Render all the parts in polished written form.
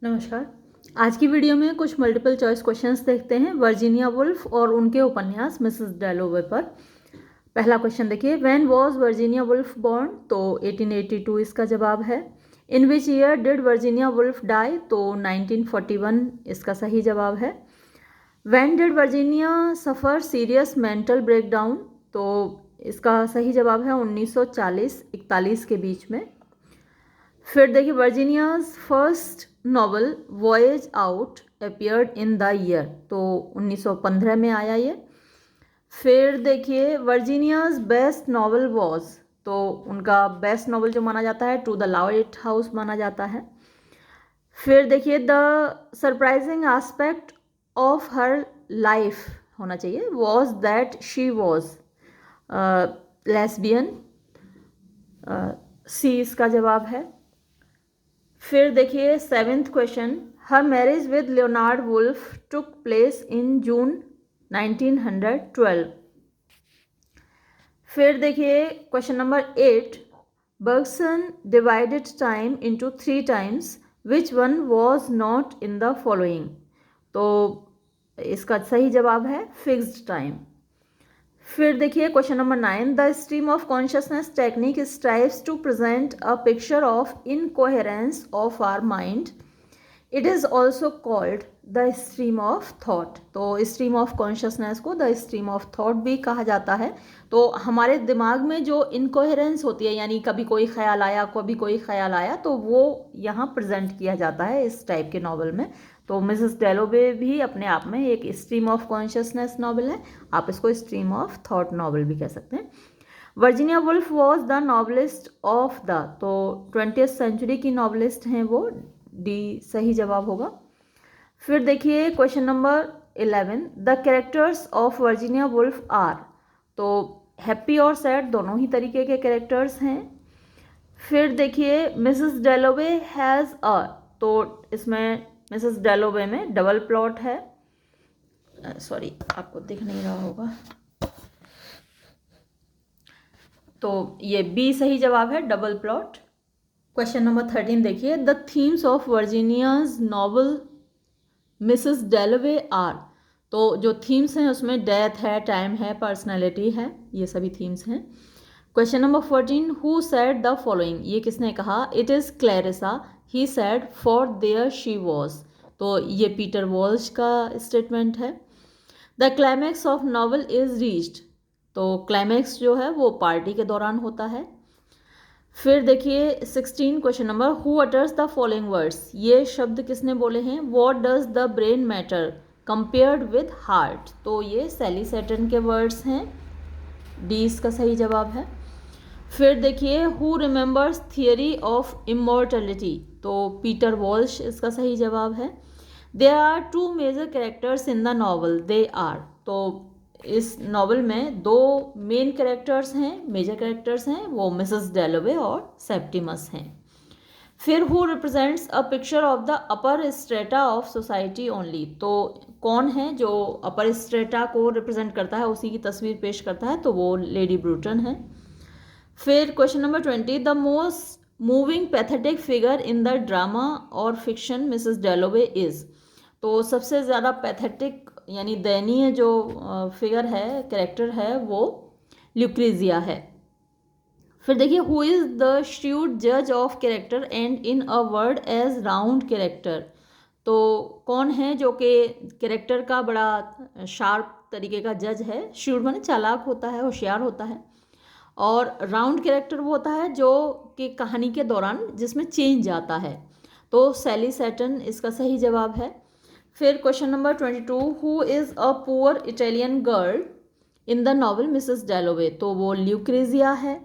नमस्कार। आज की वीडियो में कुछ मल्टीपल चॉइस क्वेश्चंस देखते हैं वर्जीनिया वुल्फ और उनके उपन्यास मिसेस डैलोवे पर। पहला क्वेश्चन देखिए, when was Virginia Woolf born? तो 1882 इसका जवाब है। In which year did Virginia Woolf die? तो 1941 इसका सही जवाब है। When did Virginia suffer serious mental breakdown? तो इसका सही जवाब है 1940-41 के बीच में। फिर देखिए, Virginia's first novel voyage out appeared in the year? तो 1915 में आया ये। फिर देखिए, वर्जीनियाज बेस्ट नॉवल वॉज? तो उनका बेस्ट नॉवल जो माना जाता है टू द लाइट हाउस माना जाता है। फिर देखिए, the surprising aspect of her life होना चाहिए was that she was lesbian. C इसका जवाब है। फिर देखिए, seventh question, her marriage with Leonard Woolf took place in June 1912। फिर देखिए question number 8, Bergson divided time into 3 times, which one was not in the following? तो इसका सही जवाब है फिक्स्ड टाइम। फिर देखिए question number 9, the stream of consciousness technique strives to present a picture of incoherence of our mind, it is also called the stream of thought. तो stream of consciousness को the stream of thought भी कहा जाता है। तो हमारे दिमाग में जो इनकोहेरेंस होती है, यानी कभी कोई ख्याल आया कभी कोई ख्याल आया, तो वो यहाँ प्रेजेंट किया जाता है इस टाइप के नावल में। तो मिसेस डैलोवे भी अपने आप में एक स्ट्रीम ऑफ कॉन्शियसनेस नावल है। आप इसको स्ट्रीम ऑफ थॉट नावल भी कह सकते हैं। Virginia Woolf was the novelist of the? तो 20th सेंचुरी की नॉवलिस्ट हैं वो। डी सही जवाब होगा। फिर देखिए question number 11, the characters of Virginia Woolf are? तो हैप्पी और सैड दोनों ही तरीके के कैरेक्टर्स हैं। फिर देखिए, मिसेस डैलोवे हैज़ अ? तो इसमें मिसेस डैलोवे में डबल प्लॉट है। सॉरी, आपको दिख नहीं रहा होगा, तो ये बी सही जवाब है, डबल प्लॉट। क्वेश्चन नंबर 13 देखिए, the themes of Virginia's novel Mrs Dalloway are? तो जो थीम्स हैं उसमें डेथ है, टाइम है, पर्सनैलिटी है, ये सभी थीम्स हैं। Question number 14, who said the following? ये किसने कहा? It is Clarissa, he said for their she was. तो ये पीटर वॉल्श का स्टेटमेंट है। The climax of novel is reached? तो क्लाइमैक्स जो है वो पार्टी के दौरान होता है। फिर देखिए 16 question number, who utters the following words? ये शब्द किसने बोले हैं? What does the brain matter compared with heart? तो ये सैली सैटन के वर्ड्स हैं। डी इसका सही जवाब है। फिर देखिए, who remembers theory of immortality? तो पीटर वॉल्श इसका सही जवाब है। There are 2 major characters in the novel, they are? तो इस नॉवल में 2 मेन कैरेक्टर्स हैं, मेजर कैरेक्टर्स हैं, वो मिसेस डैलोवे और सेप्टिमस हैं। फिर who represents a picture of the upper strata of society only? तो कौन है जो अपर स्ट्रेटा को रिप्रेजेंट करता है, उसी की तस्वीर पेश करता है? तो वो लेडी ब्रूटन है। फिर question number 20, the most moving pathetic figure in the drama और फिक्शन मिसेस डैलोवे इज? तो सबसे ज़्यादा पैथेटिक यानी दयनीय जो फिगर है, कैरेक्टर है, वो ल्यूक्रेजिया है। फिर देखिए, हु इज़ द श्यूड जज of character and in a word as round character? तो कौन है जो कि कैरेक्टर का बड़ा शार्प तरीके का जज है? श्यूड माने चालाक होता है, होशियार होता है। और राउंड कैरेक्टर वो होता है जो कि कहानी के दौरान जिसमें चेंज आता है। तो सैली सैटन इसका सही जवाब है। फिर question number 22, who is a poor Italian girl in the novel Mrs Dalloway? तो वो ल्यूक्रेजिया है।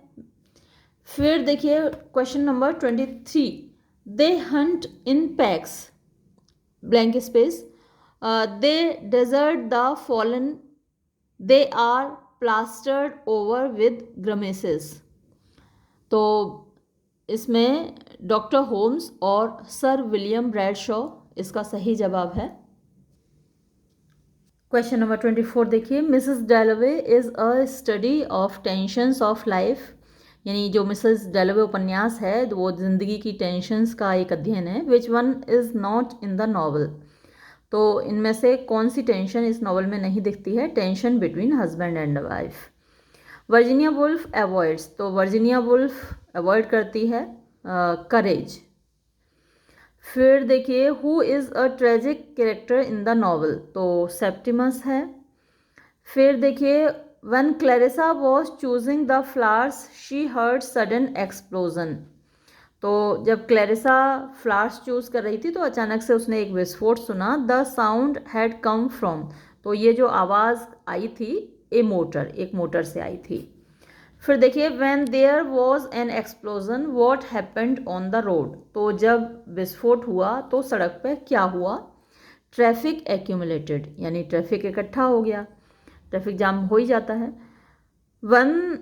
फिर देखिए question number 23, they hunt in packs, blank space, they desert the fallen, they are plastered over with grimaces? तो इसमें doctor Holmes और sir William Bradshaw इसका सही जवाब है। क्वेश्चन नंबर 24 देखिए, Mrs Dalloway is a study of tensions of life, यानी जो मिसेस डेलवे उपन्यास है वो जिंदगी की टेंशन्स का एक अध्ययन है. Which one is not in the novel. तो इनमें से कौन सी टेंशन इस नॉवल में नहीं दिखती है? Tension between husband and wife. Virginia Woolf avoids. तो वर्जीनिया वुल्फ अवॉइड करती है करेज. फिर देखिए who is a tragic character in the novel. तो सेप्टिमस है. फिर देखिए when Clarissa was choosing the flowers she heard sudden explosion. तो जब क्लैरिसा फ्लावर्स चूज़ कर रही थी तो अचानक से उसने एक विस्फोट सुना. The sound had come from. तो ये जो आवाज़ आई थी एक मोटर से आई थी. फिर देखिए when there was an explosion what happened on the road. तो जब विस्फोट हुआ तो सड़क पर क्या हुआ? ट्रैफिक एक्यूमुलेटेड, यानी ट्रैफिक इकट्ठा हो गया. ट्रैफिक जाम हो ही जाता है. One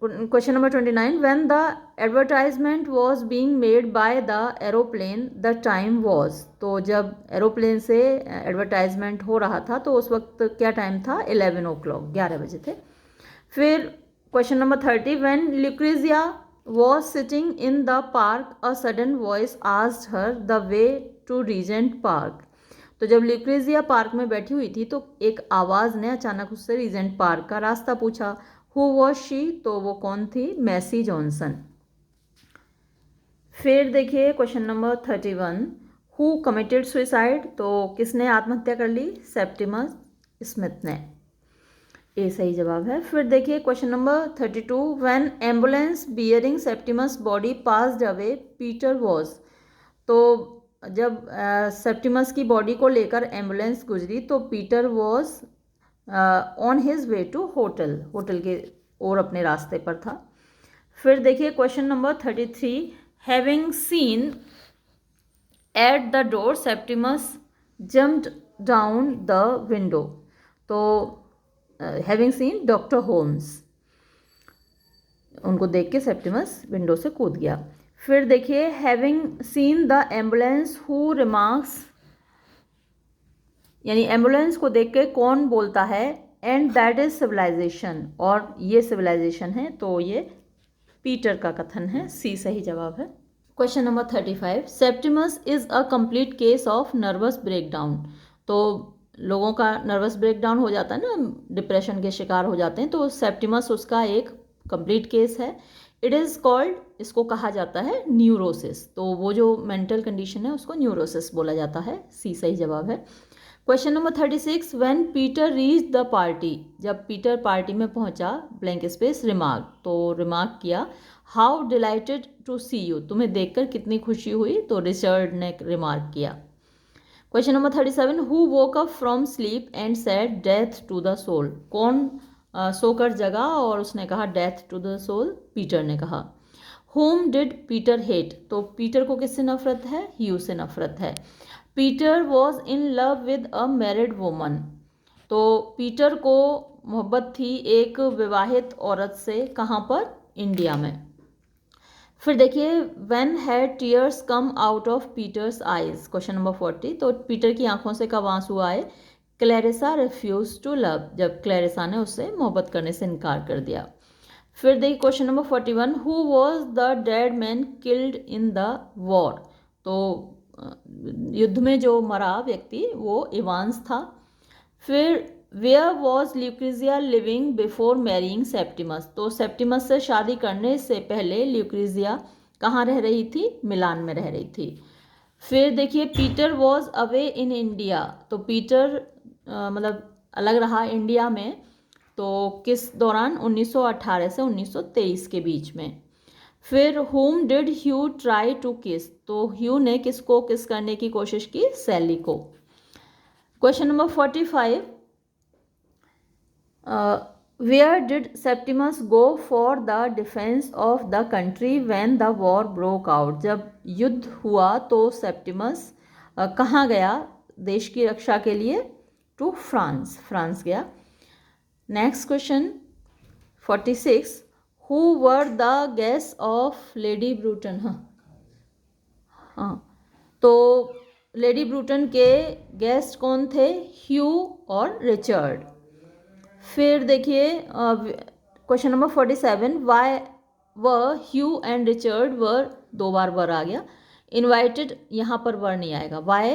question number 29. When the advertisement was being made by the aeroplane the time was. तो जब एरोप्लेन से एडवर्टाइजमेंट हो रहा था तो उस वक्त क्या टाइम था? 11 o'clock, 11 बजे थे. फिर question number 30. When Lucrezia was sitting in the park a sudden voice asked her the way to Regent Park. तो जब ल्यूक्रेजिया पार्क में बैठी हुई थी तो एक आवाज़ ने अचानक उससे रीजेंट पार्क का रास्ता पूछा. Who was she. तो वो कौन थी? मैसी जॉनसन. फिर देखिए question number 31. Who committed suicide. तो किसने आत्महत्या कर ली? सेप्टिमस स्मिथ ने. ए सही जवाब है. फिर देखिए question number 32. When ambulance bearing Septimus body passed away Peter was. तो जब सेप्टिमस की बॉडी को लेकर एम्बुलेंस गुजरी तो Peter was on his way to hotel के और अपने रास्ते पर था. फिर देखिए question number 33. Having seen at the door Septimus jumped down the window. तो हैविंग सीन डॉक्टर होम्स, उनको देख के सेप्टिमस विंडो से कूद गया. फिर देखिए having seen the ambulance who remarks, यानी एम्बुलेंस को देख के कौन बोलता है? एंड दैट इज सिविलाइजेशन, और ये सिविलाइजेशन है. तो ये पीटर का कथन है. सी सही जवाब है. Question number 35. Septimus is a complete case of nervous breakdown. तो लोगों का नर्वस ब्रेकडाउन हो जाता है ना, डिप्रेशन के शिकार हो जाते हैं, तो सेप्टिमस उसका एक कंप्लीट केस है. इट इज़ कॉल्ड, इसको कहा जाता है न्यूरोसिस. तो वो जो मेंटल कंडीशन है उसको न्यूरोसिस बोला जाता है. सी सही जवाब है. Question number 36. When Peter reach the party. जब पीटर पार्टी में पहुंचा, ब्लैंक स्पेस रिमार्क. तो रिमार्क किया how delighted to see you. तुम्हें देखकर कितनी खुशी हुई. तो रिचर्ड ने रिमार्क किया. Question number 37. Who woke up from sleep and said death to the soul. कौन सोकर जगा और उसने कहा death to the soul? Peter ने कहा. Whom did Peter hate. तो पीटर को किससे नफरत है? ह्यू से नफरत है. Peter was in love with a married woman. तो पीटर को मोहब्बत थी एक विवाहित औरत से. कहाँ पर? इंडिया में. फिर देखिए when had tears come out of Peter's eyes. Question number 40. तो पीटर की आंखों से कब आंसू आए? Clarissa refuse to love. जब क्लैरिसा ने उससे मोहब्बत करने से इनकार कर दिया. फिर देखिए question number 41. Who was the dead man killed in the war. तो युद्ध में जो मरा व्यक्ति वो इवांस था. फिर where was Lucrezia living before marrying Septimus. तो सेप्टिमस से शादी करने से पहले ल्यूक्रेजिया कहाँ रह रही थी? मिलान में रह रही थी. फिर देखिए Peter was away in India. तो पीटर मतलब अलग रहा इंडिया में. तो किस दौरान? 1918 से 1923 के बीच में. फिर whom did Hugh try to kiss. तो ह्यू ने किसको किस करने की कोशिश की? सैली को. Question number 45. Where did Septimus go for the defence of the country when the war broke out. जब युद्ध हुआ तो सेप्टिमस कहाँ गया देश की रक्षा के लिए? टू फ्रांस गया. Next question 46. Who were the guest of Lady Bruton. हाँ, तो लेडी ब्रूटन के गेस्ट कौन थे? ह्यू और रिचर्ड. फिर देखिए question number 47. Were Hugh and Richard were, 2 बार वर आ गया। इन्वाइटेड, यहाँ पर वर नहीं आएगा। Why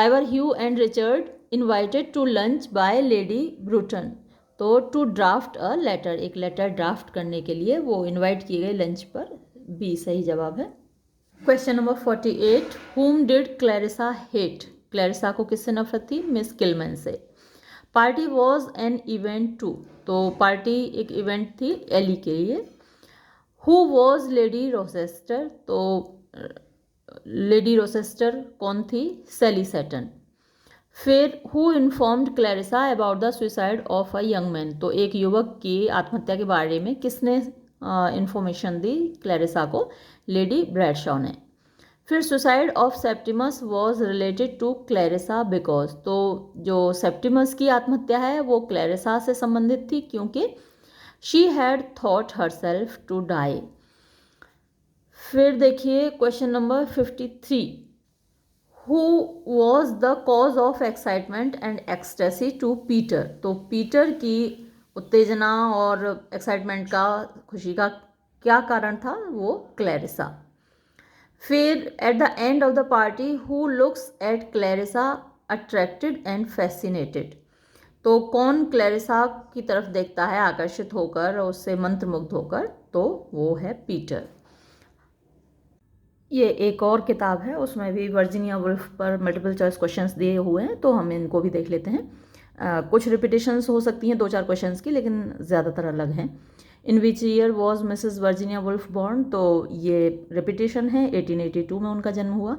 were Hugh and Richard invited to lunch by lady Bruton, तो टू ड्राफ्ट अ लेटर, एक लेटर ड्राफ्ट करने के लिए वो इन्वाइट किए गए लंच पर। बी सही जवाब है। Question number 48, whom did Clarissa hate, Clarissa को किससे नफरत थी? मिस किलमैन से। Party was an event to, तो पार्टी एक इवेंट थी एली के लिए। हु वॉज लेडी रोसेस्टर, तो लेडी रोसेस्टर कौन थी? Sally Seton. फिर who informed Clarissa about the suicide of a young man, तो एक युवक की आत्महत्या के बारे में किसने इंफॉर्मेशन दी क्लैरिसा को? लेडी ब्रैडशॉ ने। फिर suicide of Septimus was related to Clarissa because, तो जो सेप्टिमस की आत्महत्या है वो क्लैरिसा से संबंधित थी क्योंकि she had thought herself to die. फिर देखिए question number 53, who was the cause of excitement and ecstasy to Peter, तो पीटर की उत्तेजना और एक्साइटमेंट का, खुशी का क्या कारण था? वो क्लैरिसा। फिर at the end of the party who looks at Clarissa attracted and fascinated, तो कौन क्लैरिसा की तरफ देखता है आकर्षित होकर और उससे मंत्रमुग्ध होकर? तो वो है पीटर। ये एक और किताब है, उसमें भी वर्जीनिया वुल्फ पर मल्टीपल चॉइस क्वेश्चंस दिए हुए हैं, तो हम इनको भी देख लेते हैं। कुछ रिपीटेशंस हो सकती हैं 2-4 क्वेश्चंस की, लेकिन ज़्यादातर अलग हैं। In which year was Mrs Virginia Woolf born, तो ये रिपीटेशन है, 1882 में उनका जन्म हुआ।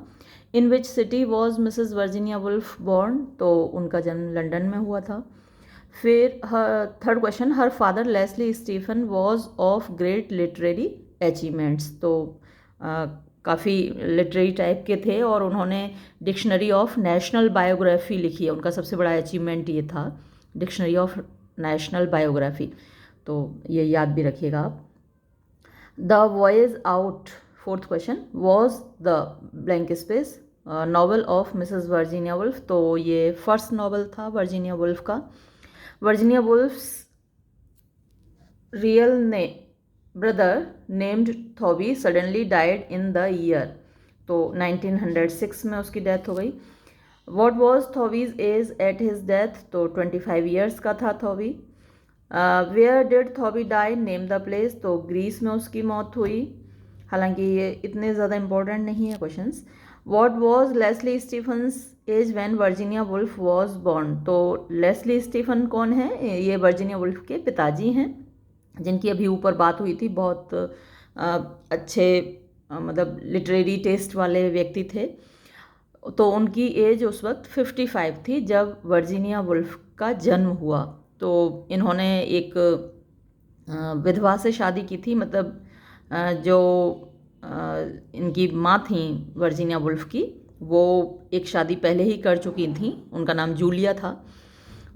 In which city was Mrs Virginia Woolf born, तो उनका जन्म लंदन में हुआ था। फिर third question, her father Leslie Stephen was of great literary achievements, तो काफ़ी लिटरेरी टाइप के थे और उन्होंने डिक्शनरी ऑफ नेशनल बायोग्राफी लिखी है, उनका सबसे बड़ा अचीवमेंट ये था, डिक्शनरी ऑफ नेशनल बायोग्राफी, तो ये याद भी रखिएगा आप। The voyage out, fourth question, was the blank space novel of Mrs Virginia Woolf, तो ये फर्स्ट नॉवल था वर्जीनिया वुल्फ का। वर्जीनिया वुल्फ्स रियल ने brother named Thoby suddenly died in the year, तो 1906 में उसकी डेथ हो गई। What was Thoby's age at his death, तो 25 ईयर्स का था Thoby. Where did Thoby die, name the place, तो ग्रीस में उसकी मौत हुई। हालांकि ये इतने ज़्यादा इंपॉर्टेंट नहीं है questions. What was Leslie Stephens age when Virginia Woolf was born, तो लेस्ली स्टीफन कौन है? ये वर्जीनिया वुल्फ के पिताजी हैं, जिनकी अभी ऊपर बात हुई थी। बहुत अच्छे मतलब लिटरेरी टेस्ट वाले व्यक्ति थे, तो उनकी एज उस वक्त 55 थी जब वर्जीनिया वुल्फ का जन्म हुआ। तो इन्होंने एक विधवा से शादी की थी, मतलब जो इनकी माँ थी वर्जीनिया वुल्फ की, वो एक शादी पहले ही कर चुकी थी, उनका नाम जूलिया था,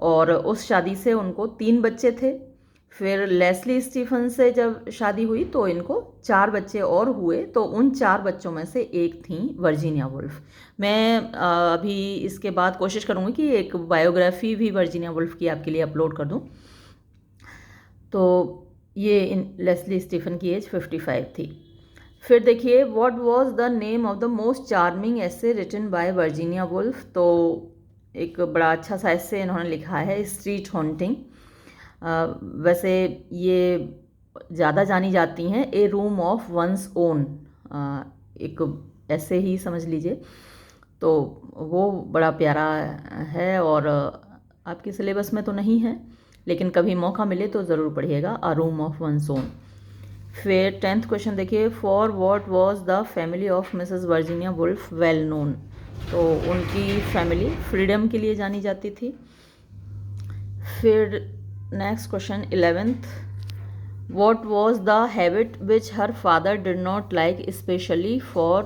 और उस शादी से उनको 3 बच्चे थे। फिर लेस्ली स्टीफन से जब शादी हुई तो इनको 4 बच्चे और हुए, तो उन 4 बच्चों में से एक थी वर्जीनिया वुल्फ। मैं अभी इसके बाद कोशिश करूँगी कि एक बायोग्राफी भी वर्जीनिया वुल्फ की आपके लिए अपलोड कर दूँ। तो ये लेस्ली स्टीफन की एज 55 थी। फिर देखिए, what was the name of the most charming essay written by Virginia Woolf, तो एक बड़ा अच्छा सा एसे इन्होंने लिखा है, स्ट्रीट हॉन्टिंग। वैसे ये ज़्यादा जानी जाती हैं ए रूम ऑफ वंस ओन, एक ऐसे ही समझ लीजिए, तो वो बड़ा प्यारा है और आपके सिलेबस में तो नहीं है, लेकिन कभी मौका मिले तो ज़रूर पढ़िएगा, अ रूम ऑफ वंस ओन। फिर 10th क्वेश्चन देखिए, for what was the family of Mrs Virginia wolf well known, तो उनकी फैमिली फ्रीडम के लिए जानी जाती थी। फिर next question 11th, what was the habit which her father did not like specially for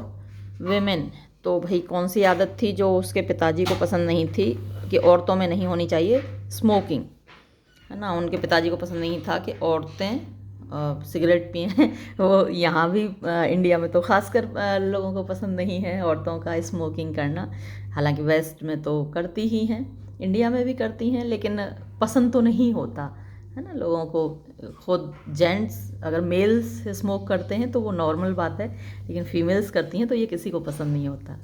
women, तो भाई कौन सी आदत थी जो उसके पिताजी को पसंद नहीं थी कि औरतों में नहीं होनी चाहिए? स्मोकिंग, है ना। उनके पिताजी को पसंद नहीं था कि औरतें सिगरेट पिएं। वो यहाँ भी इंडिया में तो ख़ासकर लोगों को पसंद नहीं है औरतों का स्मोकिंग करना, हालांकि वेस्ट में तो करती ही हैं, इंडिया में भी करती हैं, लेकिन पसंद तो नहीं होता, है ना, लोगों को खुद जेंट्स अगर मेल्स स्मोक करते हैं तो वो नॉर्मल बात है, लेकिन फीमेल्स करती हैं तो ये किसी को पसंद नहीं होता।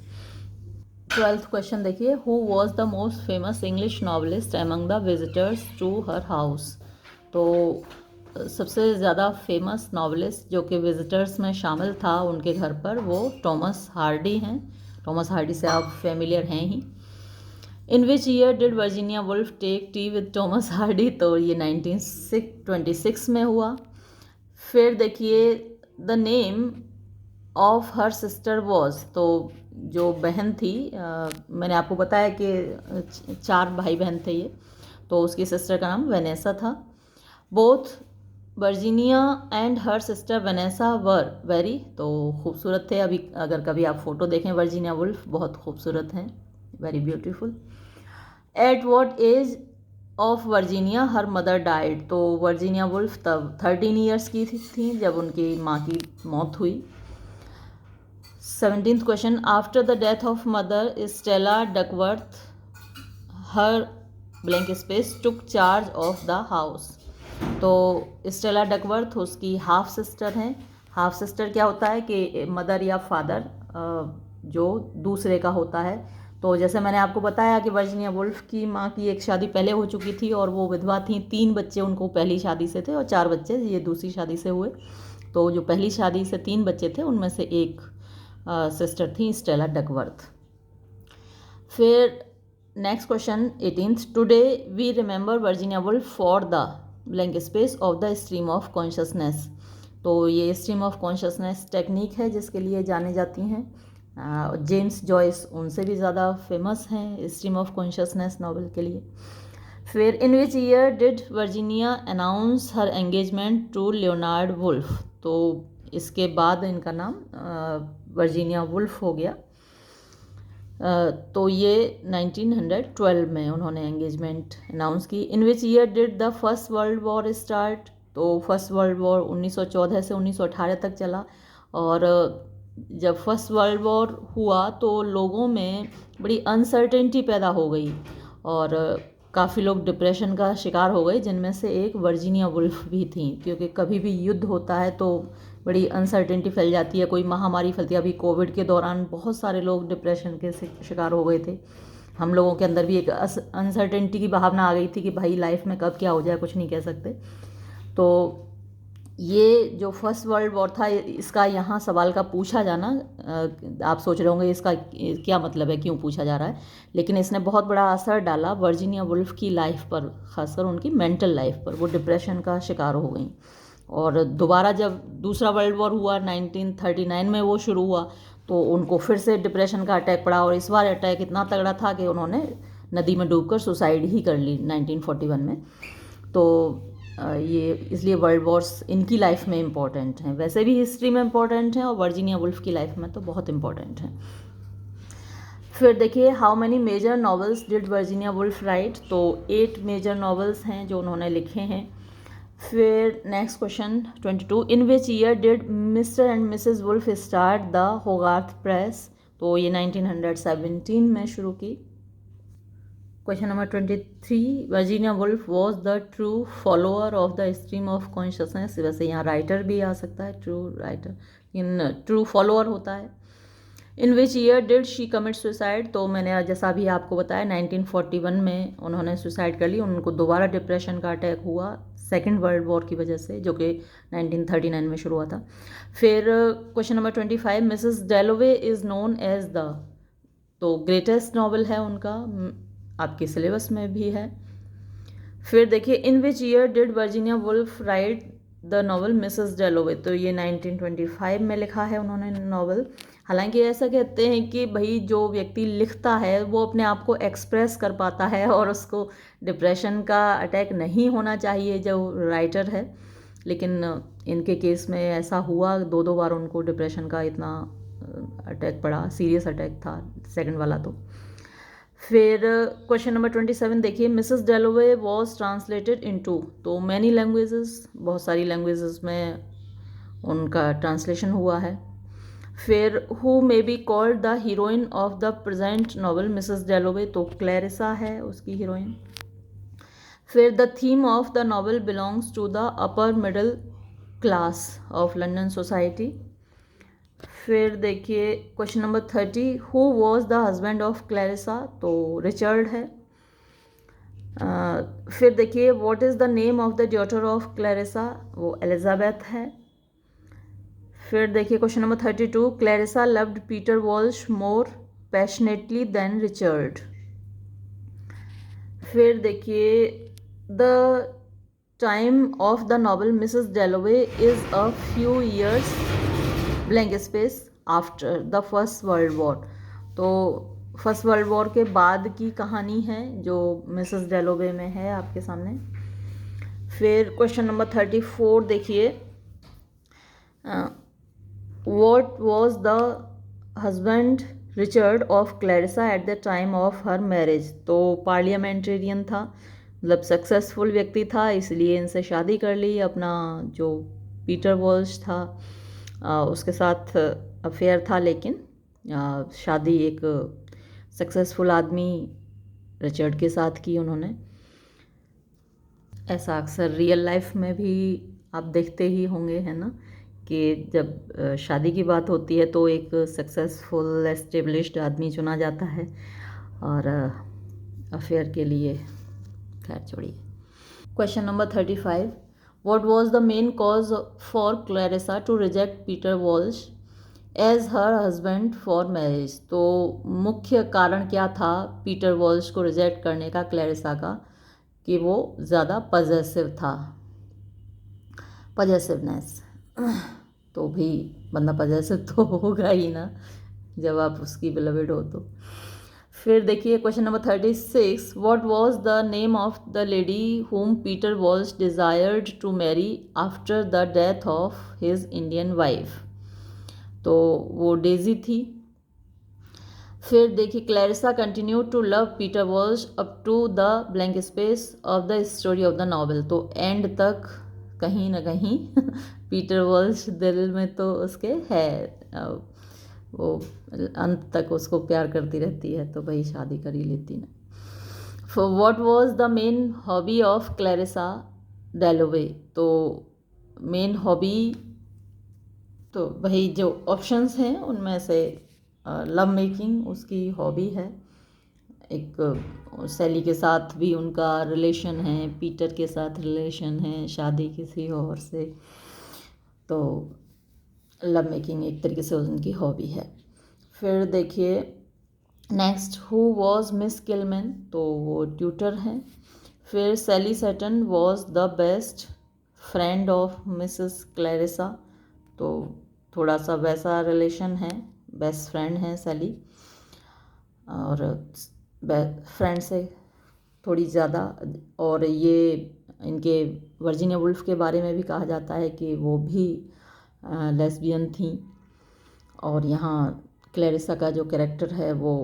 12th क्वेश्चन देखिए, who was the most famous English novelist among the visitors to her house. तो सबसे ज़्यादा फेमस नॉवलिस्ट जो कि विजिटर्स में शामिल था उनके घर पर, वो टॉमस हार्डी हैं। टॉमस हार्डी से आप फेमिलियर हैं ही। In which year did Virginia Woolf take tea with Thomas Hardy, तो ये 1926 में हुआ। फिर देखिए, the name of her sister was, तो जो बहन थी, मैंने आपको बताया कि 4 भाई बहन थे ये, तो उसकी सिस्टर का नाम वेनेसा था। Both Virginia and her sister Vanessa were very, तो खूबसूरत थे। अभी अगर कभी आप फोटो देखें वर्जीनिया वुल्फ, बहुत खूबसूरत हैं, very beautiful. At what age of Virginia her mother died, तो वर्जीनिया वुल्फ तब 13 ईयर्स की थी जब उनकी माँ की मौत हुई। 17th question, after the death of mother Stella Duckworth her blank space took charge of the house, तो स्टेला डकवर्थ उसकी हाफ सिस्टर हैं। हाफ सिस्टर क्या होता है कि मदर या फादर जो दूसरे का होता है। तो जैसे मैंने आपको बताया कि वर्जीनिया वुल्फ की माँ की एक शादी पहले हो चुकी थी और वो विधवा थी, 3 बच्चे उनको पहली शादी से थे और 4 बच्चे ये दूसरी शादी से हुए। तो जो पहली शादी से 3 बच्चे थे उनमें से एक सिस्टर थी स्टेला डकवर्थ। फिर next question 18th, today we remember Virginia Woolf for the blank space of the stream of consciousness, तो ये स्ट्रीम ऑफ कॉन्शियसनेस टेक्निक है जिसके लिए जाने जाती हैं। जेम्स जॉयस उनसे भी ज़्यादा फेमस हैं स्ट्रीम ऑफ कॉन्शियसनेस नॉवल के लिए। फिर in which year did Virginia announce her engagement to Leonard Woolf, तो इसके बाद इनका नाम वर्जीनिया वुल्फ हो गया। तो ये 1912 में उन्होंने एंगेजमेंट अनाउंस की। In which year did the first world war start, तो फर्स्ट वर्ल्ड वॉर 1914 से 1918 तक चला। और जब फर्स्ट वर्ल्ड वॉर हुआ तो लोगों में बड़ी अनसर्टेनिटी पैदा हो गई और काफ़ी लोग डिप्रेशन का शिकार हो गए, जिनमें से एक वर्जीनिया वुल्फ भी थी, क्योंकि कभी भी युद्ध होता है तो बड़ी अनसर्टेनिटी फैल जाती है, कोई महामारी फैलती है। अभी कोविड के दौरान बहुत सारे लोग डिप्रेशन के शिकार हो गए थे। हम लोगों के अंदर भी एक अनसर्टेनिटी की भावना आ गई थी कि भाई लाइफ में कब क्या हो जाए कुछ नहीं कह सकते। तो ये जो फर्स्ट वर्ल्ड वॉर था, इसका यहाँ सवाल का पूछा जाना, आप सोच रहे होंगे इसका क्या मतलब है, क्यों पूछा जा रहा है, लेकिन इसने बहुत बड़ा असर डाला वर्जीनिया वुल्फ की लाइफ पर, खासकर उनकी मेंटल लाइफ पर। वो डिप्रेशन का शिकार हो गई और दोबारा जब दूसरा वर्ल्ड वॉर हुआ 1939 में वो शुरू हुआ, तो उनको फिर से डिप्रेशन का अटैक पड़ा और इस बार अटैक इतना तगड़ा था कि उन्होंने नदी में डूबकर सुसाइड ही कर ली 1941 में। तो ये इसलिए वर्ल्ड वॉर्स इनकी लाइफ में इम्पॉर्टेंट हैं, वैसे भी हिस्ट्री में इम्पॉर्टेंट हैं और वर्जीनिया वुल्फ की लाइफ में तो बहुत इम्पॉर्टेंट हैं। फिर देखिए, how many major novels did Virginia Woolf write, तो 8 मेजर नॉवेल्स हैं जो उन्होंने लिखे हैं। फिर next question 22, in which year did Mr and Mrs Woolf start the Hogarth press, तो ये 1917 में शुरू की। Question number 23, Virginia Woolf was the true follower of the stream of consciousness, वैसे यहाँ राइटर भी आ सकता है, ट्रू राइटर, इन ट्रू फॉलोअर होता है। In which year did she commit suicide, तो मैंने जैसा भी आपको बताया 1941 में उन्होंने सुसाइड कर ली। उनको दोबारा डिप्रेशन का अटैक हुआ सेकेंड वर्ल्ड वॉर की वजह से, जो कि 1939 में शुरू हुआ था। फिर question number 25, Mrs Dalloway is known as the, तो ग्रेटेस्ट नॉवल है उनका, आपके सिलेबस में भी है। फिर देखिए, in which year did Virginia Woolf write the novel Mrs Dalloway, तो ये 1925 में लिखा है उन्होंने नॉवल। हालांकि ऐसा कहते हैं कि भाई जो व्यक्ति लिखता है वो अपने आप को एक्सप्रेस कर पाता है और उसको डिप्रेशन का अटैक नहीं होना चाहिए जो राइटर है, लेकिन इनके केस में ऐसा हुआ, 2 बार उनको डिप्रेशन का इतना अटैक पड़ा, सीरियस अटैक था सेकंड वाला तो। फिर क्वेश्चन नंबर 27 देखिए, Mrs Dalloway was translated into, तो मैनी लैंग्वेजेस, बहुत सारी लैंग्वेजेस में उनका ट्रांसलेशन हुआ है। फिर who may be called the heroine of the present novel Mrs Dalloway, तो क्लैरिसा है उसकी हीरोइन। फिर the theme of the novel belongs to the upper middle class of London society. फिर देखिए question number 30, who was the husband of Clarissa, तो Richard है। फिर देखिए what is the name of the daughter of Clarissa, वो Elizabeth है। फिर देखिए question number 32, Clarissa loved Peter Walsh more passionately than Richard. फिर देखिए the time of the novel Mrs Dalloway is a few years blank space after the first world war, तो first world war के बाद की कहानी है जो Mrs डेलोवे में है आपके सामने। फिर क्वेश्चन नंबर 34 देखिए, what was the husband Richard of Clarissa at the time of her marriage, तो पार्लियामेंटेरियन था, मतलब सक्सेसफुल व्यक्ति था, इसलिए इनसे शादी कर ली। अपना जो पीटर वॉल्श था उसके साथ अफेयर था, लेकिन शादी एक सक्सेसफुल आदमी रिचर्ड के साथ की उन्होंने। ऐसा अक्सर रियल लाइफ में भी आप देखते ही होंगे, है ना, कि जब शादी की बात होती है तो एक सक्सेसफुल एस्टेब्लिश्ड आदमी चुना जाता है और अफेयर के लिए। खैर छोड़िए। Question number 35, what was the main cause for Clarissa to reject Peter Walsh as her husband for marriage, तो मुख्य कारण क्या था पीटर वॉल्श को रिजेक्ट करने का क्लैरिसा का, कि वो ज़्यादा पजेसिव था। पजेसिवनेस, तो भी बंदा पजेसिव तो होगा ही ना जब आप उसकी बिलवेड हो तो। फिर देखिए question number 36, what was the name of the lady whom Peter Walsh desired to marry after the death of his Indian wife, तो वो डेजी थी। फिर देखिए Clarissa continue to love Peter Walsh up to the blank space of the story of the novel, तो end तक कहीं ना कहीं पीटर वॉल्श दिल में तो उसके है, वो अंत तक उसको प्यार करती रहती है, तो भाई शादी कर ही लेती ना। For what was the main hobby of Clarissa डेलोवे, तो मेन हॉबी, तो भाई जो ऑप्शंस हैं उनमें से लव मेकिंग उसकी हॉबी है। एक सैली के साथ भी उनका रिलेशन है, पीटर के साथ रिलेशन है, शादी किसी और से, तो लव मेकिंग एक तरीके से उनकी हॉबी है। फिर देखिए next, who was Miss Kilman, तो वो ट्यूटर हैं। फिर Sally Seton was the best friend of Mrs Clarissa, तो थोड़ा सा वैसा रिलेशन है, बेस्ट फ्रेंड हैं सैली, और फ्रेंड से थोड़ी ज़्यादा। और ये इनके वर्जीनिया वुल्फ के बारे में भी कहा जाता है कि वो भी लेस्बियन थी, और यहाँ क्लैरिसा का जो कैरेक्टर है वो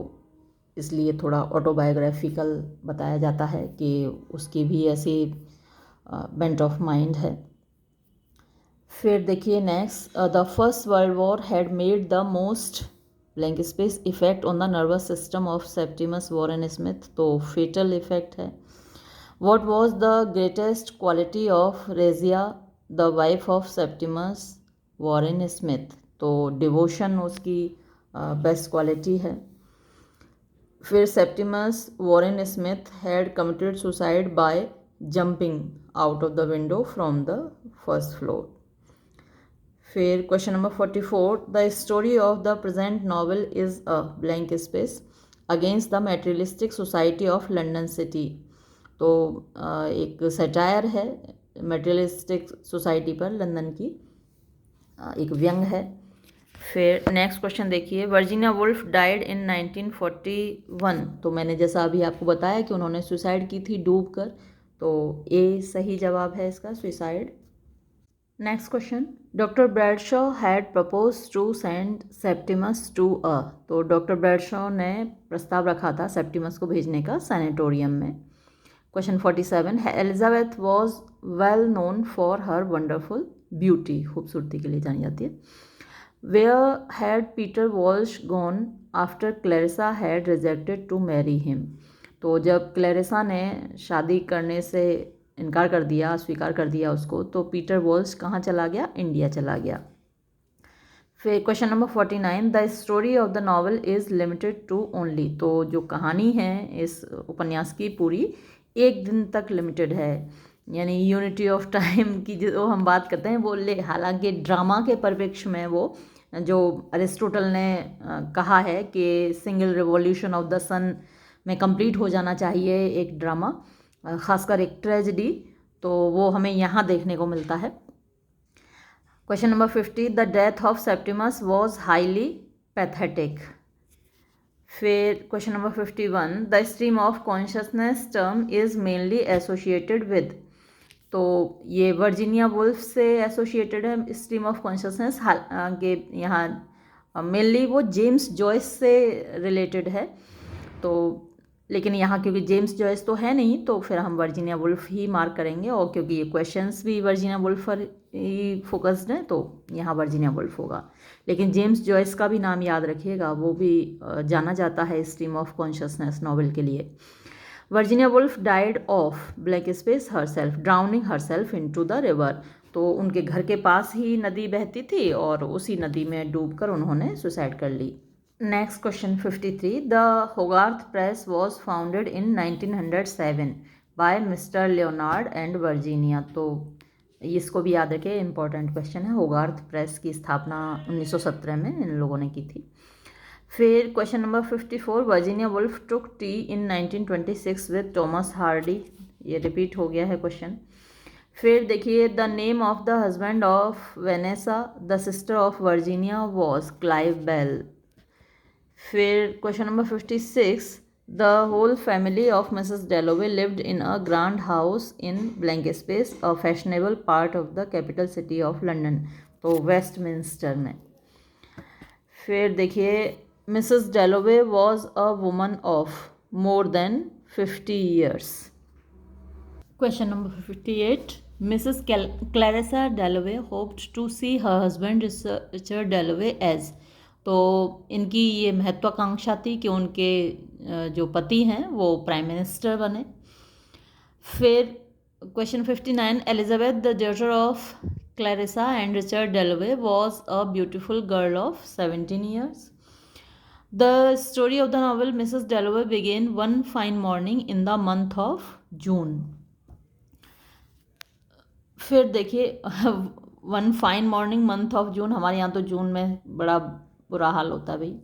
इसलिए थोड़ा ऑटोबायोग्राफिकल बताया जाता है कि उसकी भी ऐसी बेंट ऑफ माइंड है। फिर देखिए next, the first world war had made the most blank space effect on the nervous system of Septimus Warren Smith, तो फेटल इफेक्ट है। What was the greatest quality of regia the wife of Septimus Warren Smith, तो devotion उसकी best quality है। फिर Septimus Warren Smith had committed suicide by jumping out of the window from the first floor. फिर question number 44, the story of the present novel is a blank space against the materialistic society of London city, तो एक satire है materialistic society पर London की, एक व्यंग है। फिर नेक्स्ट क्वेश्चन देखिए, वर्जीनिया वुल्फ डाइड इन 1941, तो मैंने जैसा अभी आपको बताया कि उन्होंने सुसाइड की थी डूब कर, तो ए सही जवाब है इसका, suicide. Next question, doctor Bradshaw had propose to send Septimus to a, तो डॉक्टर ब्रैडशॉ ने प्रस्ताव रखा था सेप्टिमस को भेजने का सैनेटोरियम में। Question 47, Elizabeth was well known for her wonderful beauty, खूबसूरती के लिए जानी जाती है। Where had Peter Walsh gone after Clarissa had rejected to marry him, तो जब क्लैरिसा ने शादी करने से इनकार कर दिया, स्वीकार कर दिया उसको, तो पीटर वॉल्श कहाँ चला गया? इंडिया चला गया। फिर question number 49, the story of the novel is limited to only. तो जो कहानी है इस उपन्यास की पूरी एक दिन तक लिमिटेड है, यानी यूनिटी ऑफ टाइम की जो हम बात करते हैं वो हालांकि ड्रामा के परिप्रेक्ष्य में वो जो अरिस्टोटल ने कहा है कि सिंगल रिवॉल्यूशन ऑफ द सन में कंप्लीट हो जाना चाहिए एक ड्रामा, खासकर एक ट्रेजेडी, तो वो हमें यहाँ देखने को मिलता है। Question number 50, the death of Septimus was highly pathetic. फिर question number 51, the stream of consciousness term is mainly associated with. तो ये वर्जीनिया वुल्फ से एसोसिएटेड है स्ट्रीम ऑफ कॉन्शियसनेस, के यहाँ मेनली वो जेम्स जॉयस से रिलेटेड है। तो लेकिन यहाँ क्योंकि जेम्स जॉयस तो है नहीं, तो फिर हम वर्जीनिया वुल्फ ही मार्क करेंगे, और क्योंकि ये क्वेश्चंस भी वर्जीनिया वुल्फ पर ही फोकस्ड हैं तो यहाँ वर्जीनिया वुल्फ होगा। लेकिन जेम्स जॉयस का भी नाम याद रखिएगा, वो भी जाना जाता है स्ट्रीम ऑफ कॉन्शियसनेस नॉवेल के लिए। Virginia Woolf died of blank space herself, drowning herself into the river. तो उनके घर के पास ही नदी बहती थी और उसी नदी में डूबकर उन्होंने सुसाइड कर ली। Next question 53, the Hogarth press was founded in 1907 by Mr Leonard and Virginia. तो इसको भी याद रखें, इंपॉर्टेंट क्वेश्चन है। होगार्थ प्रेस की स्थापना 1917 में इन लोगों ने की थी। फिर question number 54, Virginia Woolf took tea in 1926 with Thomas Hardy. ये रिपीट हो गया है क्वेश्चन। फिर देखिए, the name of the husband of Vanessa the sister of Virginia was Clive Bell. फिर question number 56, the whole family of Mrs Dalloway lived in a grand house in blank space a fashionable part of the capital city of London. तो Westminster में। फिर देखिए, Mrs Dalloway was a woman of more than 50 years। Question number 58, Mrs Clarissa Dalloway hoped to see her husband Richard Dalloway age. तो इनकी ये महत्वाकांक्षा थी कि उनके जो पति हैं वो प्राइम मिनिस्टर बने। फिर question 59, Elizabeth the daughter of Clarissa and Richard Dalloway was a beautiful girl of 17 years। The story of the novel Mrs Dalloway began one fine morning in the month of June. फिर देखिए, one fine morning month of June, हमारे यहाँ तो जून में बड़ा बुरा हाल होता है भाई।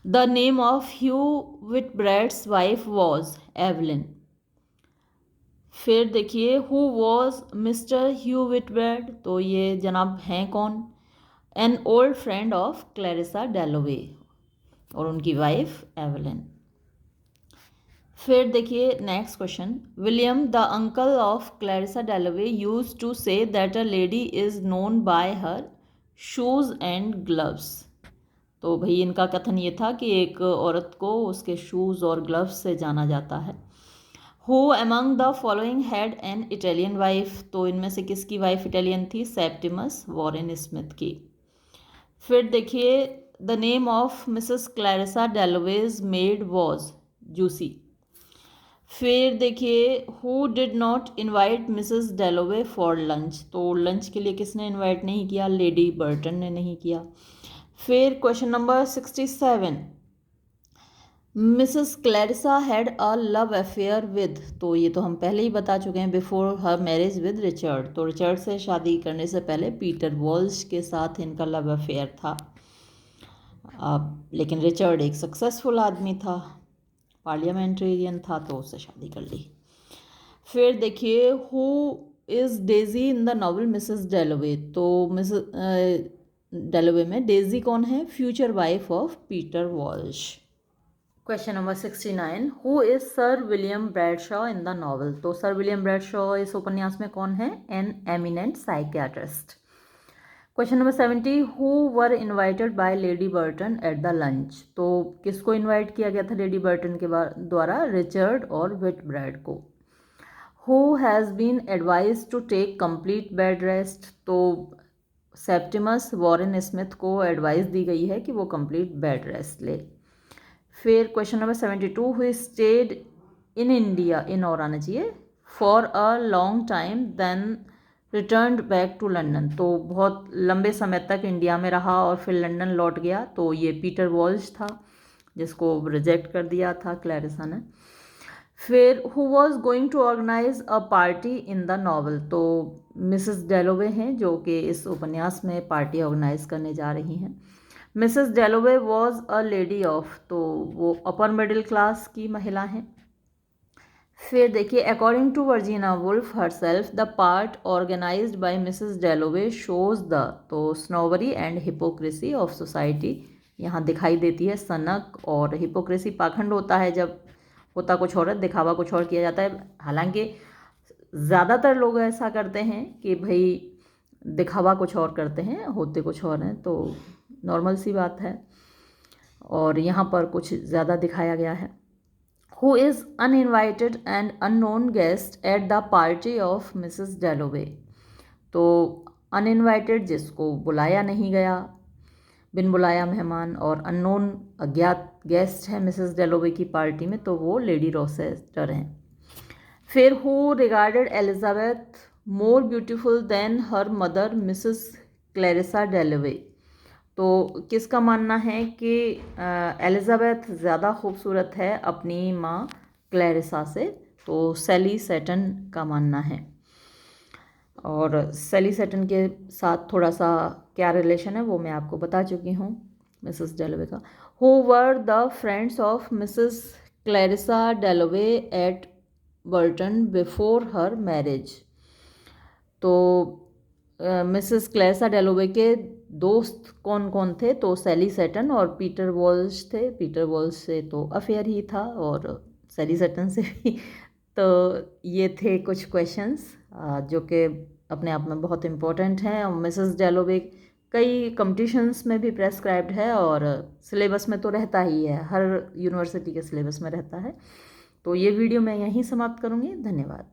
The name of Hugh Whitbread's wife was Evelyn. फिर देखिए, who was Mr Hugh Whitbread. तो ये जनाब हैं कौन? An old friend of Clarissa Dalloway, और उनकी वाइफ एवलिन। फिर देखिए next question, William the uncle of Clarissa Dalloway use to say that a lady is known by her shoes and gloves. तो भाई इनका कथन ये था कि एक औरत को उसके शूज़ और ग्लव्स से जाना जाता है। Who among the following had an Italian wife. तो इनमें से किसकी वाइफ इटालियन थी? सेप्टिमस वॉरेन स्मिथ की। फिर देखिए, the name of Mrs Clarissa Dalloway's maid was Lucy. फिर देखिए, who did not invite Mrs Dalloway for lunch. तो लंच के लिए किसने इनवाइट नहीं किया? लेडी बर्टन ने नहीं किया। फिर question number 67, Mrs Clarissa had a love affair with. तो ये तो हम पहले ही बता चुके हैं, before her marriage with Richard. तो रिचर्ड से शादी करने से पहले पीटर वॉल्श के साथ इनका लव अफेयर था। लेकिन रिचर्ड एक सक्सेसफुल आदमी था, पार्लियामेंटेरियन था, तो उससे शादी कर ली। फिर देखिए, who is Daisy in the novel Mrs Dalloway. तो मिसेस डेलोवे में डेजी कौन है? Future wife of Peter Walsh. Question number 69, who is sir William Bradshaw in the novel. तो सर विलियम ब्रैडशॉ इस उपन्यास में कौन है? An eminent psychiatrist. Question number 70, who were invited bye lady Burton at the lunch. तो किसको invite किया गया था लेडी बर्टन के द्वारा? रिचर्ड और विटब्रैड को। Who has been advise to take complete bed rest. तो सेप्टिमस वॉरेन स्मिथ को एडवाइस दी गई है कि वो कंप्लीट बेड रेस्ट ले। फिर question number 72, who stayed in India, in और आना चाहिए, for a long time then returned back to London. तो बहुत लंबे समय तक इंडिया में रहा और फिर लंदन लौट गया। तो ये पीटर वॉल्श था जिसको रिजेक्ट कर दिया था क्लैरिसा ने। फिर who was going to organise a party in the novel, तो मिसेस डेलोवे हैं जो कि इस उपन्यास में पार्टी ऑर्गेनाइज करने जा रही हैं। Mrs Dalloway was a lady of, तो वो अपर मिडिल क्लास की महिला हैं। फिर देखिए, according to Virginia Woolf herself the part organised by Mrs Dalloway shows the, तो snobbery and hypocrisy of society यहाँ दिखाई देती है। सनक और हिपोक्रेसी पाखंड होता है जब होता कुछ और है, दिखावा कुछ और किया जाता है। हालांकि ज़्यादातर लोग ऐसा करते हैं कि भाई दिखावा कुछ और करते हैं, होते कुछ और हैं, तो नॉर्मल सी बात है। और यहाँ पर कुछ ज़्यादा दिखाया गया है। Who is uninvited and unknown guest at the party of Mrs. Dalloway, तो अनइनवाइटेड जिसको बुलाया नहीं गया, बिन बुलाया मेहमान, और अननोन अज्ञात गेस्ट है मिसेस डेलोवे की पार्टी में, तो वो लेडी रोसेस्टर हैं। फिर who regarded Elizabeth more beautiful then her mother Mrs Clarissa डेलोवे, तो किसका मानना है कि एलिजाबेथ ज़्यादा खूबसूरत है अपनी माँ क्लैरिसा से, तो सैली सेटन का मानना है। और सैली सेटन के साथ थोड़ा सा क्या रिलेशन है वो मैं आपको बता चुकी हूँ मिसेस डेलोवे का। Who were the friends of Mrs Clarissa Dalloway at Bourton before her marriage, तो मिसेस क्लैरिसा डेलोवे के दोस्त कौन कौन थे, तो सैली सेटन और पीटर वॉल्श थे। पीटर वॉल्श से तो अफेयर ही था और सैली सेटन से भी। तो ये थे कुछ क्वेश्चंस जो कि अपने आप में बहुत इम्पोर्टेंट हैं। और मिसेस डेलोवे कई कंपटीशंस में भी प्रेस्क्राइब्ड है और सिलेबस में तो रहता ही है, हर यूनिवर्सिटी के सिलेबस में रहता है। तो ये वीडियो मैं यहीं समाप्त करूँगी। धन्यवाद।